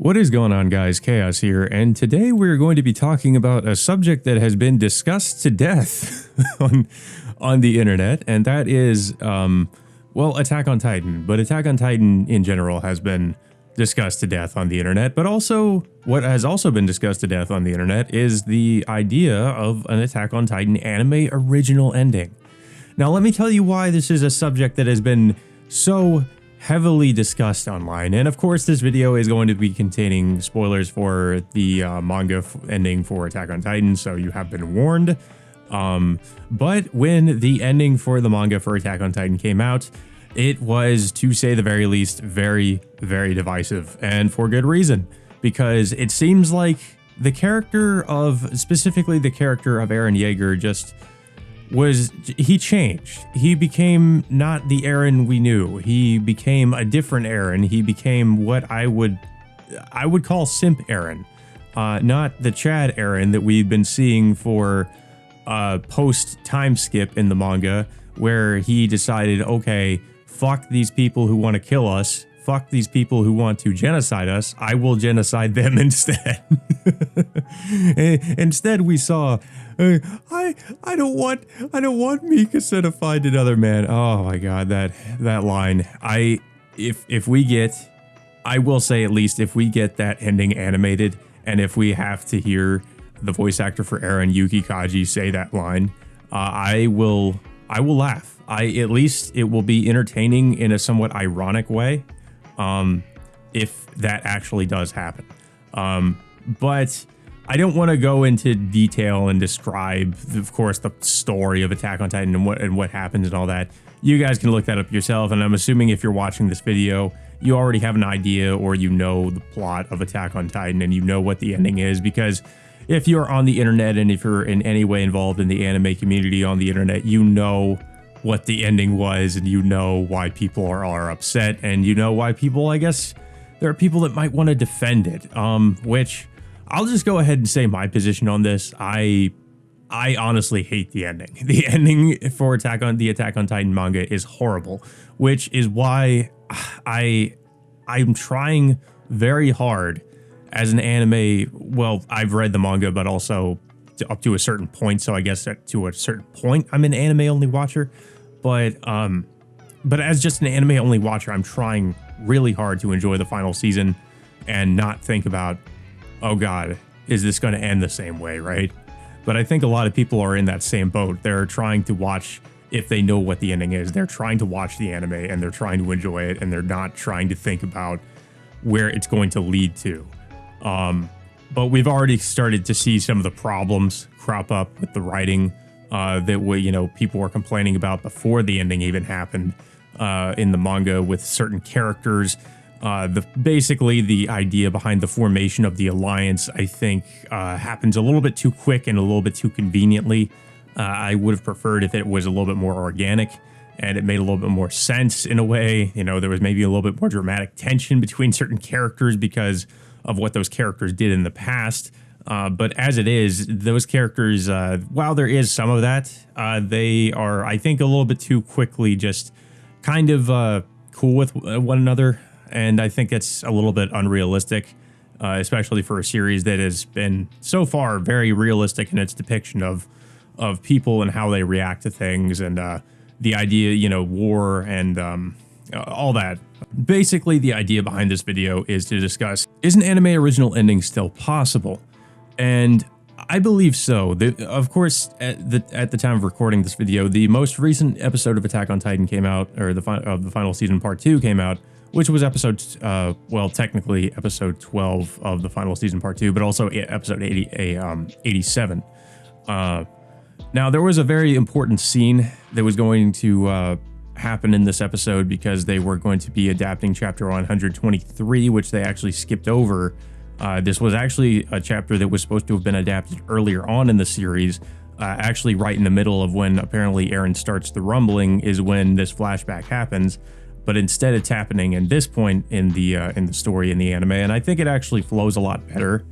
What is going on, guys? Chaos here, and today we're going to be talking about a subject that has been discussed to death on the internet, and that is, well, Attack on Titan. But Attack on Titan in general has been discussed to death on the internet, but also what has also been discussed to death on the internet is the idea of an Attack on Titan anime original ending. Now, let me tell you why this is a subject that has been so heavily discussed online, and of course this video is going to be containing spoilers for the manga ending for Attack on Titan, so you have been warned. But when the ending for the manga for Attack on Titan came out, it was, to say the very least, very, very divisive, and for good reason, because it seems like the character of, specifically the character of Eren Yeager, he changed. He became not the Eren we knew. He became a different Eren. He became what I would call simp Eren, not the Chad Eren that we've been seeing for post time skip in the manga, where he decided, okay, fuck these people who want to kill us. Fuck these people who want to genocide us. I will genocide them instead. Instead, we saw, I don't want Mikasa to find another man. Oh my god, that line. I will say, at least if we get that ending animated, and if we have to hear the voice actor for Eren, Yuki Kaji, say that line, I will laugh. At least it will be entertaining in a somewhat ironic way. If that actually does happen. But I don't want to go into detail and describe, of course, the story of Attack on Titan and what happens and all that. You guys can look that up yourself, and I'm assuming if you're watching this video, you already have an idea, or you know the plot of Attack on Titan and you know what the ending is, because if you're on the internet and if you're in any way involved in the anime community on the internet, you know what the ending was, and you know why people are upset, and you know why people, I guess, there are people that might want to defend it, which I'll just go ahead and say my position on this. I honestly hate the ending. The ending for Attack on Titan manga is horrible, which is why I'm trying very hard as an anime. Well, I've read the manga, but also up to a certain point, so I guess to a certain point I'm an anime only watcher, but as just an anime only watcher, I'm trying really hard to enjoy the final season and not think about, oh god, is this going to end the same way, right? But I think a lot of people are in that same boat. They're trying to watch, if they know what the ending is, they're trying to watch the anime and they're trying to enjoy it, and they're not trying to think about where it's going to lead to. But we've already started to see some of the problems crop up with the writing that people were complaining about before the ending even happened in the manga, with certain characters. Basically, the idea behind the formation of the alliance, I think, happens a little bit too quick and a little bit too conveniently. I would have preferred if it was a little bit more organic and it made a little bit more sense in a way. There was maybe a little bit more dramatic tension between certain characters because of what those characters did in the past. But as it is, those characters, while there is some of that, they are, I think, a little bit too quickly just kind of cool with one another. And I think it's a little bit unrealistic, especially for a series that has been so far very realistic in its depiction of people and how they react to things, and the idea, war and all that. Basically, the idea behind this video is to discuss, is an anime original ending still possible? And I believe so. Of course, at the time of recording this video, the most recent episode of Attack on Titan came out, or the final season part 2 came out, which was technically episode 12 of the final season part 2, but also episode 87. Now, there was a very important scene that was going to happen in this episode, because they were going to be adapting chapter 123, which they actually skipped over. This was actually a chapter that was supposed to have been adapted earlier on in the series, actually right in the middle of when apparently Eren starts the rumbling is when this flashback happens. But instead it's happening in this point in the story in the anime, and I think it actually flows a lot better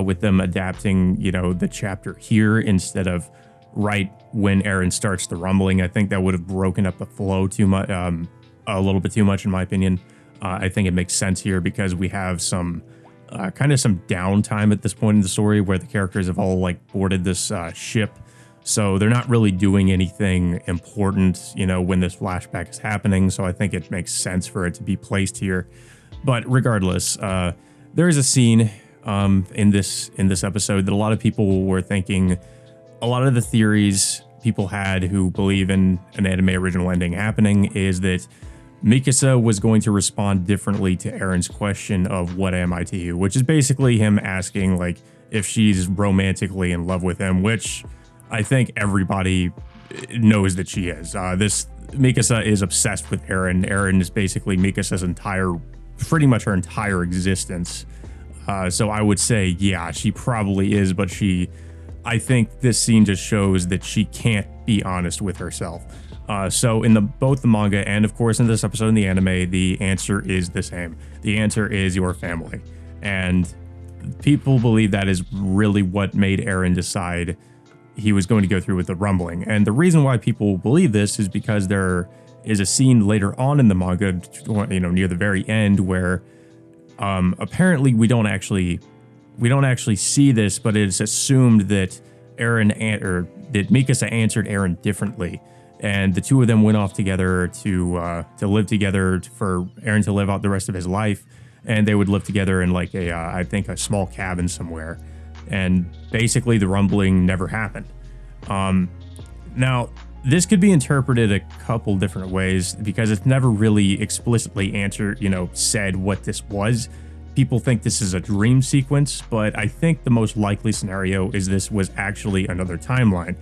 with them adapting, the chapter here instead of right when Eren starts the rumbling. I think that would have broken up the flow too much, a little bit too much, in my opinion. I think it makes sense here because we have some kind of some downtime at this point in the story where the characters have all like boarded this ship. So they're not really doing anything important, when this flashback is happening. So I think it makes sense for it to be placed here. But regardless, there is a scene in this episode that a lot of people were thinking, a lot of the theories people had who believe in an anime original ending happening is that Mikasa was going to respond differently to Eren's question of what am I to you, which is basically him asking like if she's romantically in love with him, which I think everybody knows that she is. This Mikasa is obsessed with Eren. Eren is basically Mikasa's pretty much her entire existence. So I would say, yeah, she probably is, but I think this scene just shows that she can't be honest with herself. So in both the manga and of course in this episode in the anime, the answer is the same. The answer is your family. And people believe that is really what made Eren decide he was going to go through with the rumbling. And the reason why people believe this is because there is a scene later on in the manga, near the very end, where apparently we don't actually see this, but it's assumed that that Mikasa answered Eren differently, and the two of them went off together to live together for Eren to live out the rest of his life, and they would live together in like I think a small cabin somewhere, and basically the rumbling never happened. Now this could be interpreted a couple different ways because it's never really explicitly said what this was. People think this is a dream sequence, but I think the most likely scenario is this was actually another timeline.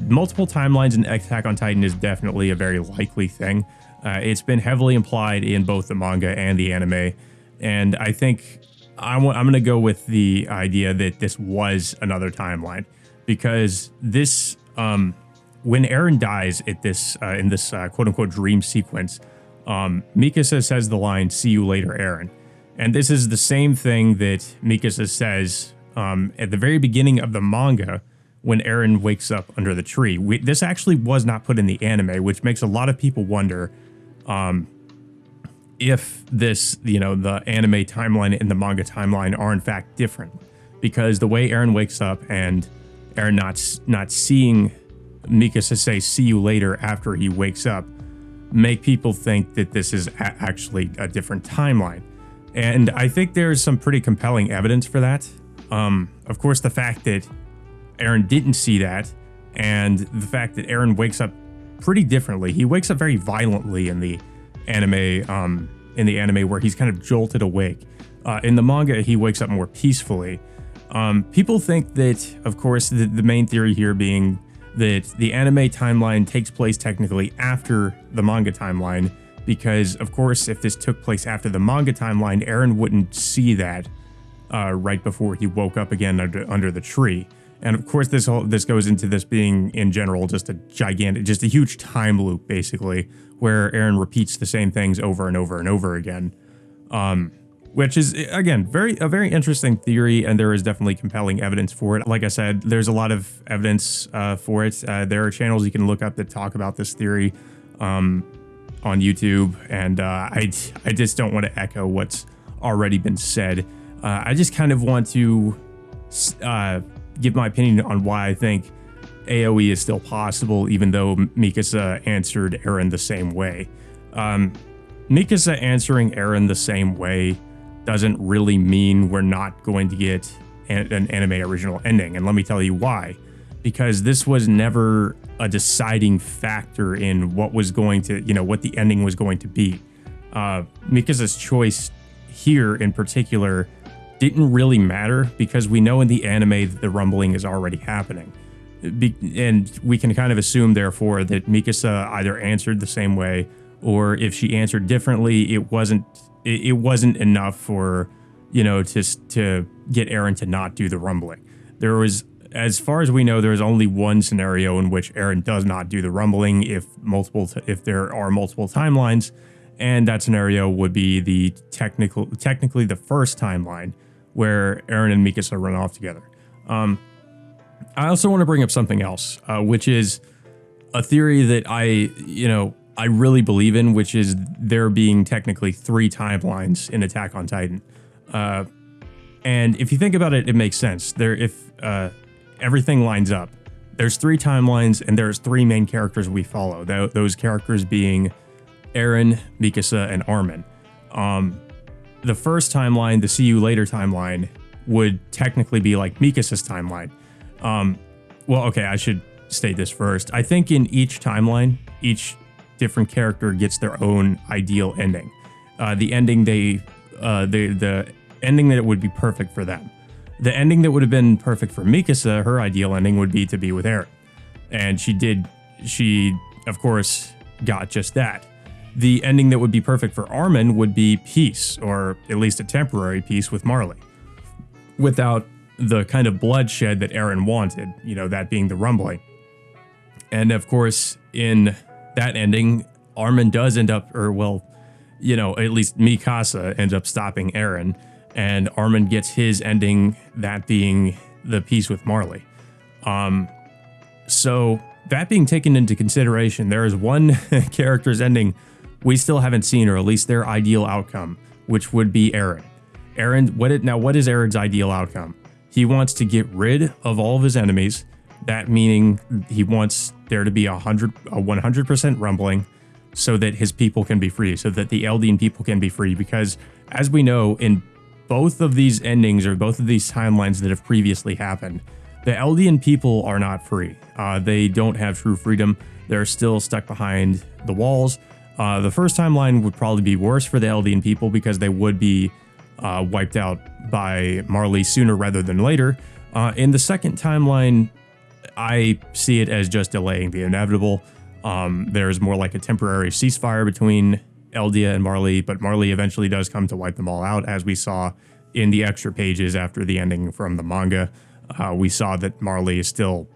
Multiple timelines in Attack on Titan is definitely a very likely thing. It's been heavily implied in both the manga and the anime, and I think I'm going to go with the idea that this was another timeline because this, when Eren dies at this in this quote unquote dream sequence, Mikasa says the line, "See you later, Eren." And this is the same thing that Mikasa says at the very beginning of the manga when Eren wakes up under the tree. This actually was not put in the anime, which makes a lot of people wonder if this, the anime timeline and the manga timeline are in fact different. Because the way Eren wakes up and Eren not seeing Mikasa say "see you later" after he wakes up make people think that this is actually a different timeline. And I think there's some pretty compelling evidence for that. Of course, the fact that Eren didn't see that, and the fact that Eren wakes up pretty differently. He wakes up very violently in the anime where he's kind of jolted awake. In the manga, he wakes up more peacefully. People think that, of course, the main theory here being that the anime timeline takes place technically after the manga timeline, because, of course, if this took place after the manga timeline, Eren wouldn't see that right before he woke up again under the tree. And of course, this goes into this being, in general, just a huge time loop, basically, where Eren repeats the same things over and over and over again. Which is, again, a very interesting theory, and there is definitely compelling evidence for it. Like I said, there's a lot of evidence for it. There are channels you can look up that talk about this theory on YouTube, and I just don't want to echo what's already been said. I just kind of want to give my opinion on why I think AoE is still possible, even though Mikasa answered Eren the same way. Mikasa answering Eren the same way doesn't really mean we're not going to get an anime original ending. And let me tell you why. Because this was never a deciding factor in what was going to, what the ending was going to be. Mikasa's choice here in particular didn't really matter because we know in the anime that the rumbling is already happening. And we can kind of assume, therefore, that Mikasa either answered the same way, or if she answered differently, it wasn't enough for, to get Eren to not do the rumbling. There was, as far as we know, there is only one scenario in which Eren does not do the rumbling if there are multiple timelines, and that scenario would be the technically the first timeline where Eren and Mikasa run off together. I also want to bring up something else, which is a theory that I really believe in, which is there being technically 3 timelines in Attack on Titan. And if you think about it, it makes sense. If everything lines up, there's 3 timelines and there's 3 main characters we follow. Those characters being Eren, Mikasa, and Armin. The first timeline, the See You Later timeline, would technically be like Mikasa's timeline. Well, okay, I should state this first. I think in each timeline, each different character gets their own ideal ending. The ending the ending that would be perfect for them. The ending that would have been perfect for Mikasa, her ideal ending would be to be with Eren. And she of course got just that. The ending that would be perfect for Armin would be peace, or at least a temporary peace with Marley, without the kind of bloodshed that Eren wanted, that being the rumbling. And of course, in that ending, Armin does end up, at least Mikasa ends up stopping Eren, and Armin gets his ending, that being the peace with Marley. So that being taken into consideration, there is one character's ending we still haven't seen, or at least their ideal outcome, which would be Eren. What is Eren's ideal outcome? He wants to get rid of all of his enemies. That meaning he wants there to be a 100% rumbling, so that his people can be free, so that the Eldian people can be free. Because as we know, in both of these endings, or both of these timelines that have previously happened, the Eldian people are not free. They don't have true freedom. They're still stuck behind the walls. The first timeline would probably be worse for the Eldian people because they would be wiped out by Marley sooner rather than later. In the second timeline, I see it as just delaying the inevitable. There's more like a temporary ceasefire between Eldia and Marley, but Marley eventually does come to wipe them all out, as we saw in the extra pages after the ending from the manga. We saw that Marley still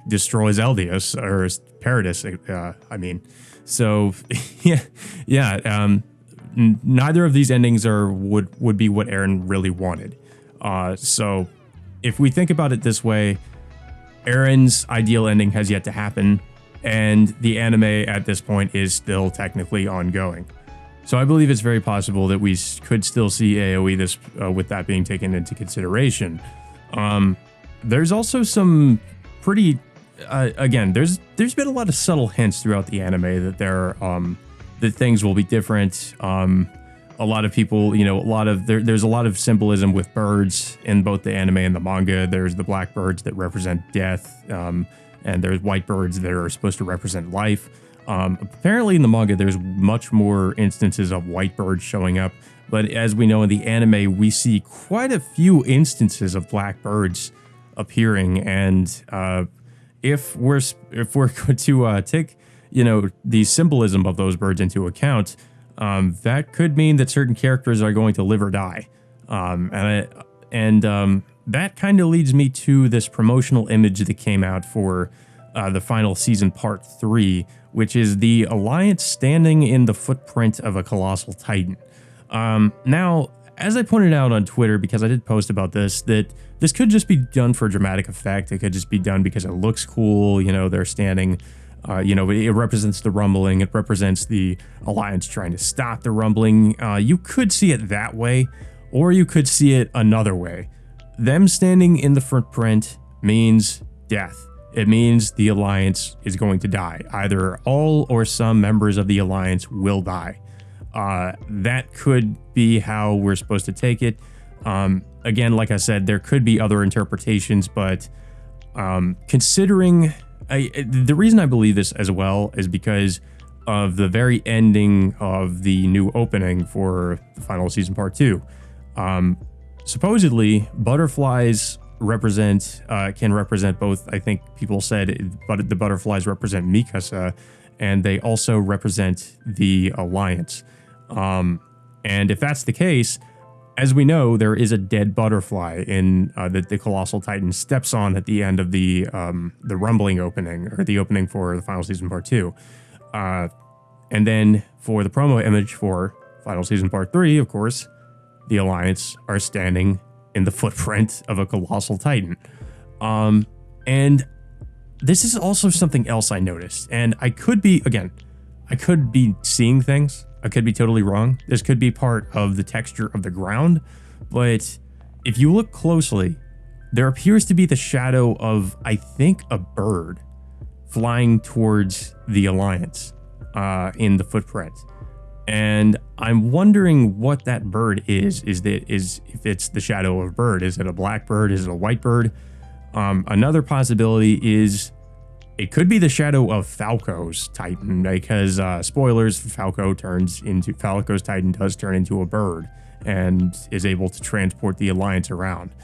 destroys Eldius, or Paradis, I mean. So, neither of these endings would be what Eren really wanted. So, if we think about it this way, Eren's ideal ending has yet to happen, and the anime at this point is still technically ongoing. So I believe it's very possible that we could still see AoE with that being taken into consideration. There's also some pretty there's been a lot of subtle hints throughout the anime that that things will be different. A lot of people, there's a lot of symbolism with birds in both the anime and the manga. There's the black birds that represent death, and there's white birds that are supposed to represent life. Apparently in the manga, there's much more instances of white birds showing up. But as we know in the anime, we see quite a few instances of black birds appearing. And if we're going to take the symbolism of those birds into account, that could mean that certain characters are going to live or die. That kind of leads me to this promotional image that came out for the final season part 3, which is the Alliance standing in the footprint of a colossal titan. Now, as I pointed out on Twitter, because I did post about this, that this could just be done for dramatic effect. It could just be done because it looks cool. They're standing. It represents the rumbling. It represents the Alliance trying to stop the rumbling. You could see it that way, or you could see it another way. Them standing in the footprint means death. It means the Alliance is going to die. Either all or some members of the Alliance will die. That could be how we're supposed to take it. Again, like I said, there could be other interpretations, but considering... the reason I believe this as well is because of the very ending of the new opening for the final season part 2. Supposedly, butterflies can represent both. I think people said, but the butterflies represent Mikasa, and they also represent the Alliance. And if that's the case, as we know, there is a dead butterfly in that the Colossal Titan steps on at the end of the rumbling opening, or the opening for the final season part 2. And then for the promo image for final season part 3, of course, the Alliance are standing in the footprint of a Colossal Titan. And this is also something else I noticed, and I could be seeing things. I could be totally wrong. This could be part of the texture of the ground. but if you look closely, there appears to be the shadow of, I think, a bird flying towards the Alliance in the footprint. And I'm wondering what that bird is. Is if it's the shadow of a bird? Is it a black bird? Is it a white bird? Another possibility is it could be the shadow of Falco's Titan, because spoilers, Falco's Titan does turn into a bird and is able to transport the Alliance around.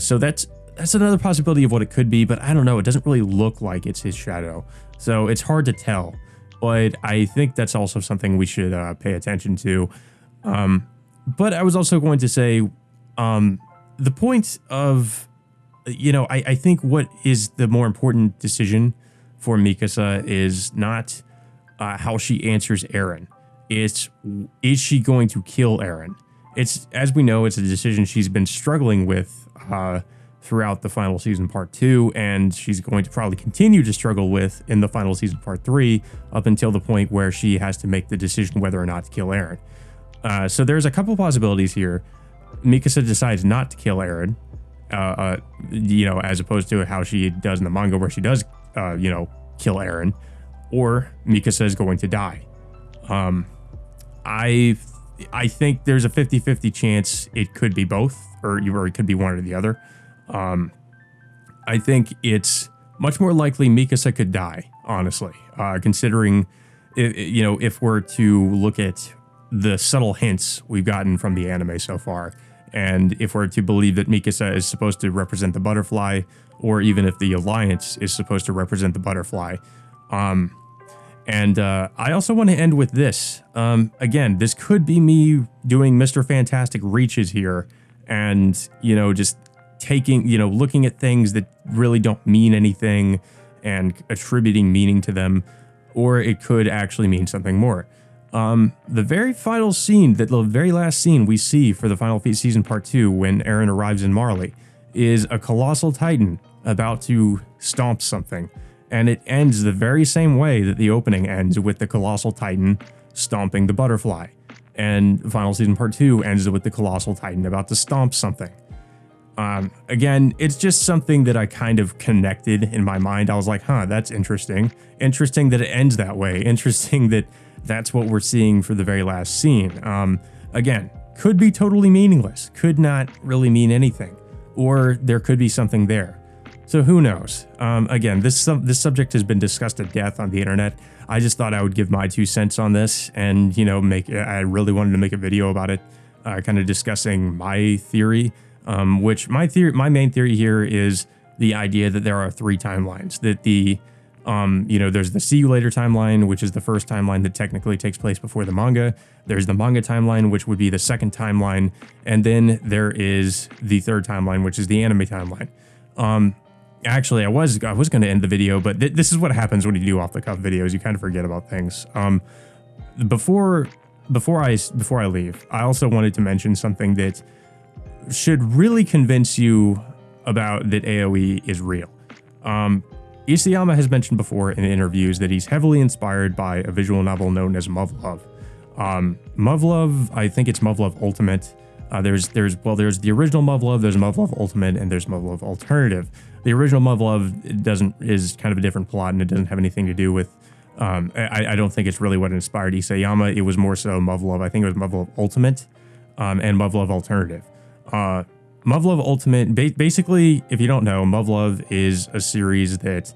So that's another possibility of what it could be, but I don't know. It doesn't really look like it's his shadow, so it's hard to tell. But I think that's also something we should pay attention to. But I was also going to say, the point of, I think what is the more important decision for Mikasa is not how she answers Eren. It's, is she going to kill Eren? It's, as we know, it's a decision she's been struggling with throughout the final season part 2, and she's going to probably continue to struggle with in the final season part 3 up until the point where she has to make the decision whether or not to kill Eren. So there's a couple possibilities here. Mikasa decides not to kill Eren, as opposed to how she does in the manga where she does, kill Eren, or Mikasa is going to die. I think there's a 50-50 chance it could be both, or it could be one or the other. I think it's much more likely Mikasa could die, honestly, considering, if we're to look at the subtle hints we've gotten from the anime so far, and if we're to believe that Mikasa is supposed to represent the butterfly, or even if the Alliance is supposed to represent the butterfly. I also want to end with this. Again, this could be me doing Mr. Fantastic reaches here, and, just taking, looking at things that really don't mean anything and attributing meaning to them, or it could actually mean something more. The very final scene, the very last scene we see for the final season part 2, when Eren arrives in Marley, is a colossal titan about to stomp something, and it ends the very same way that the opening ends, with the colossal titan stomping the butterfly, and the final season part 2 ends with the colossal titan about to stomp something. Again, it's just something that I kind of connected in my mind. I was like, that's interesting. Interesting that it ends that way. Interesting that that's what we're seeing for the very last scene. Again, could be totally meaningless, could not really mean anything, or there could be something there. So who knows? Again, this subject has been discussed to death on the internet. I just thought I would give my 2 cents on this, and I really wanted to make a video about it, kind of discussing my theory. Which my main theory here is the idea that there are 3 timelines. That there's the See You Later timeline, which is the first timeline that technically takes place before the manga. There's the manga timeline, which would be the second timeline, and then there is the third timeline, which is the anime timeline. Actually, I was going to end the video, but this is what happens when you do off the cuff videos. You kind of forget about things. Before I leave, I also wanted to mention something that should really convince you about that AoE is real. Isayama has mentioned before in interviews that he's heavily inspired by a visual novel known as Muv-Luv. Muv-Luv, I think it's Muv-Luv Ultimate. There's the original Muv-Luv, there's Muv-Luv Ultimate, and there's Muv-Luv Alternative. The original Muv-Luv is kind of a different plot, and it doesn't have anything to do with. I don't think it's really what inspired Isayama. It was more so Muv-Luv. I think it was Muv-Luv Ultimate, and Muv-Luv Alternative. Muv-Luv Ultimate, basically, if you don't know, Muv-Luv is a series that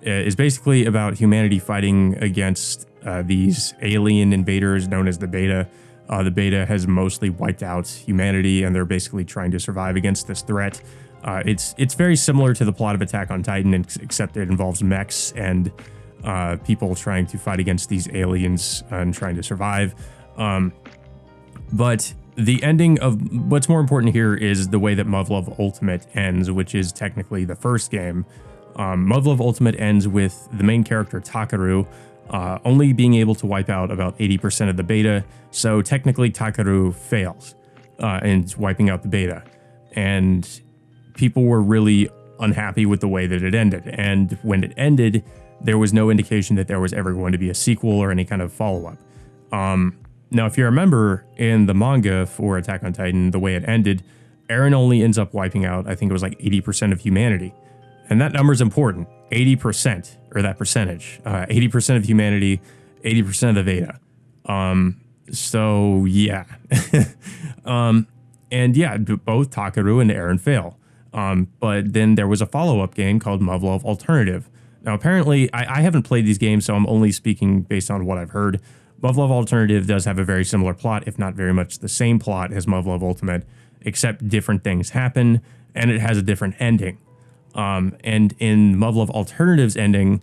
is basically about humanity fighting against these alien invaders known as the Beta. The Beta has mostly wiped out humanity, and they're basically trying to survive against this threat. It's very similar to the plot of Attack on Titan, except it involves mechs and people trying to fight against these aliens and trying to survive. But the ending of what's more important here is the way that Muv-Luv Ultimate ends, which is technically the first game. Muv-Luv Ultimate ends with the main character Takaru only being able to wipe out about 80% of the Beta, so technically Takaru fails in wiping out the Beta, and people were really unhappy with the way that it ended. And when it ended, there was no indication that there was ever going to be a sequel or any kind of follow-up. Now, if you remember in the manga for Attack on Titan, the way it ended, Eren only ends up wiping out, I think it was like 80% of humanity. And that number is important, 80%, or that percentage. 80% of humanity, 80% of the Veda. So, yeah. And yeah, both Takaru and Eren fail. But then there was a follow-up game called Muv-Luv Alternative. Now, apparently, I haven't played these games, so I'm only speaking based on what I've heard. Muv-Luv Alternative does have a very similar plot, if not very much the same plot as Muv-Luv Ultimate, except different things happen, and it has a different ending. And in Muv-Luv Alternative's ending,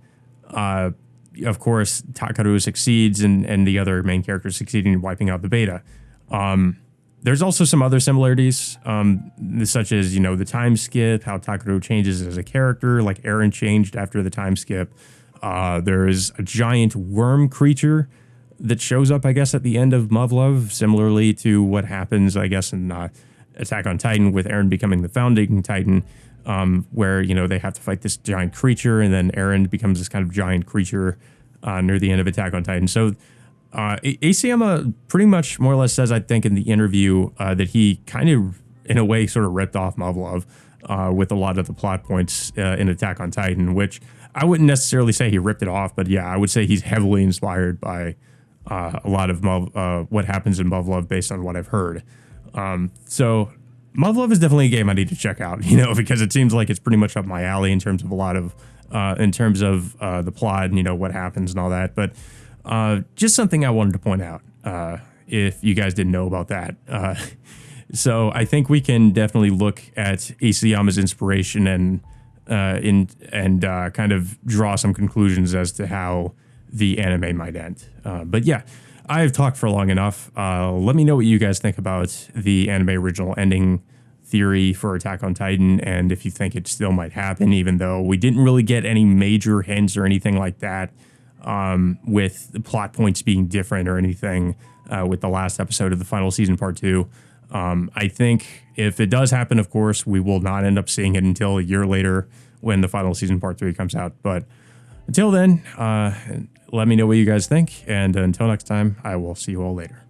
of course, Takaru succeeds and the other main characters succeeding in wiping out the Beta. There's also some other similarities, such as, the time skip, how Takaru changes as a character, like Eren changed after the time skip. There's a giant worm creature that shows up, I guess, at the end of Muv-Luv, similarly to what happens, I guess, in Attack on Titan with Eren becoming the founding Titan, where, they have to fight this giant creature, and then Eren becomes this kind of giant creature near the end of Attack on Titan. So Asayama pretty much more or less says, I think, in the interview that he kind of, in a way, sort of ripped off Muv-Luv with a lot of the plot points in Attack on Titan, which I wouldn't necessarily say he ripped it off, but yeah, I would say he's heavily inspired by a lot of what happens in Muv-Luv based on what I've heard. So Muv-Luv is definitely a game I need to check out, because it seems like it's pretty much up my alley in terms of a lot of, the plot and, what happens and all that. But just something I wanted to point out, if you guys didn't know about that. So I think we can definitely look at Isayama's inspiration and kind of draw some conclusions as to how the anime might end. But yeah, I've talked for long enough. Let me know what you guys think about the anime original ending theory for Attack on Titan, and if you think it still might happen, even though we didn't really get any major hints or anything like that, with the plot points being different or anything with the last episode of the final season, part 2. I think if it does happen, of course, we will not end up seeing it until a year later when the final season, part 3 comes out. But until then, let me know what you guys think, and until next time, I will see you all later.